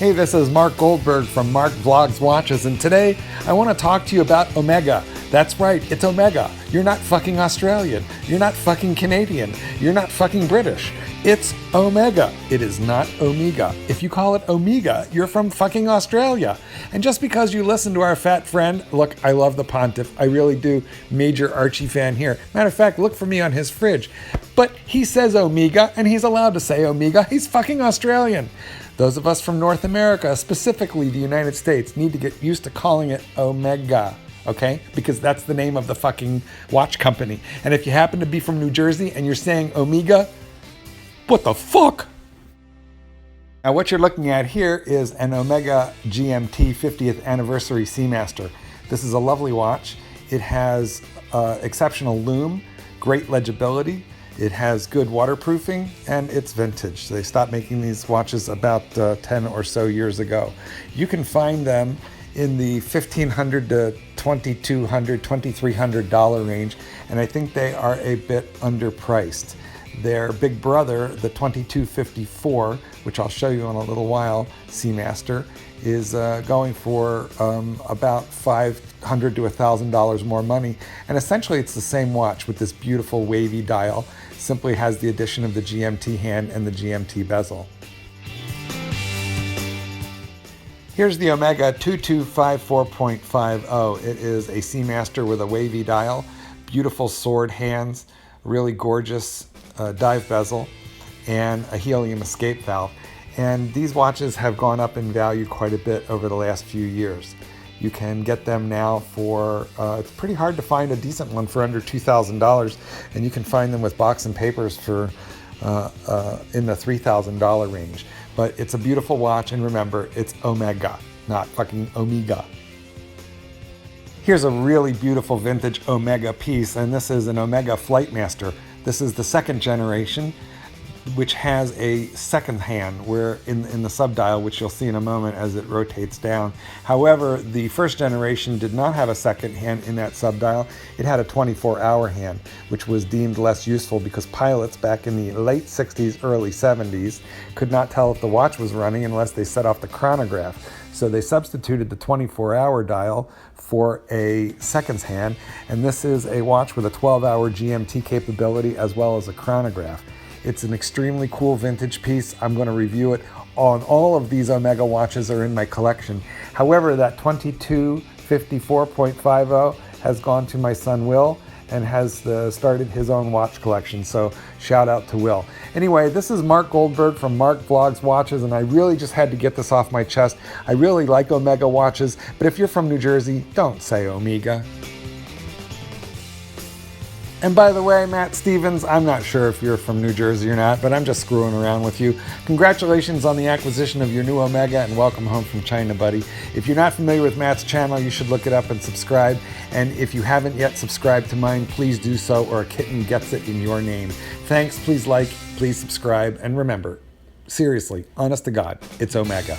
Hey, this is Mark Goldberg from Mark Vlogs Watches, and today I want to talk to you about O-mee-ga. That's right, it's O-mee-ga. You're not fucking Australian. You're not fucking Canadian. You're not fucking British. It's O-mee-ga. It is not O-mee-ga. If you call it O-mee-ga, you're from fucking Australia. And just because you listen to our fat friend, look, I love the Pontiff. I really do. Major Archie fan here. Matter of fact, look for me on his fridge. But he says O-mee-ga, and he's allowed to say O-mee-ga. He's fucking Australian. Those of us from North America, specifically the United States, need to get used to calling it O-mee-ga, okay? Because that's the name of the fucking watch company. And if you happen to be from New Jersey and you're saying O-mee-ga, what the fuck? Now what you're looking at here is an O-mee-ga GMT 50th Anniversary Seamaster. This is a lovely watch. It has exceptional lume, great legibility. It has good waterproofing, and it's vintage. They stopped making these watches about 10 or so years ago. You can find them in the $1,500 to $2,200, $2,300 range, and I think they are a bit underpriced. Their big brother, the 2254, which I'll show you in a little while, Seamaster, is going for about $500 to $1,000 more money. And essentially it's the same watch with this beautiful wavy dial, simply has the addition of the GMT hand and the GMT bezel. Here's the O-mee-ga 2254.50. It is a Seamaster with a wavy dial, beautiful sword hands, really gorgeous dive bezel, and a helium escape valve. And these watches have gone up in value quite a bit over the last few years. You can get them now for, it's pretty hard to find a decent one for under $2,000, and you can find them with box and papers for in the $3,000 range. But it's a beautiful watch, and remember, it's O-mee-ga, not fucking O-mee-ga. Here's a really beautiful vintage O-mee-ga piece, and this is an O-mee-ga Flightmaster. This is the second generation, which has a second hand where in the subdial, which you'll see in a moment as it rotates down. However, the first generation did not have a second hand in that subdial. It had a 24-hour hand, which was deemed less useful because pilots back in the late 60s, early 70s could not tell if the watch was running unless they set off the chronograph. So they substituted the 24-hour dial for a seconds hand, and this is a watch with a 12-hour GMT capability as well as a chronograph. It's an extremely cool vintage piece. I'm going to review it. On all of these O-mee-ga watches are in my collection. However, that 2254.50 has gone to my son Will and has started his own watch collection. So shout out to Will. Anyway, this is Mark Goldberg from Mark Vlogs Watches, and I really just had to get this off my chest. I really like O-mee-ga watches, but if you're from New Jersey, don't say O-mee-ga. And by the way, Matt Stevens, I'm not sure if you're from New Jersey or not, but I'm just screwing around with you. Congratulations on the acquisition of your new O-mee-ga, and welcome home from China, buddy. If you're not familiar with Matt's channel, you should look it up and subscribe. And if you haven't yet subscribed to mine, please do so, or a kitten gets it in your name. Thanks, please like, please subscribe, and remember, seriously, honest to God, it's O-mee-ga.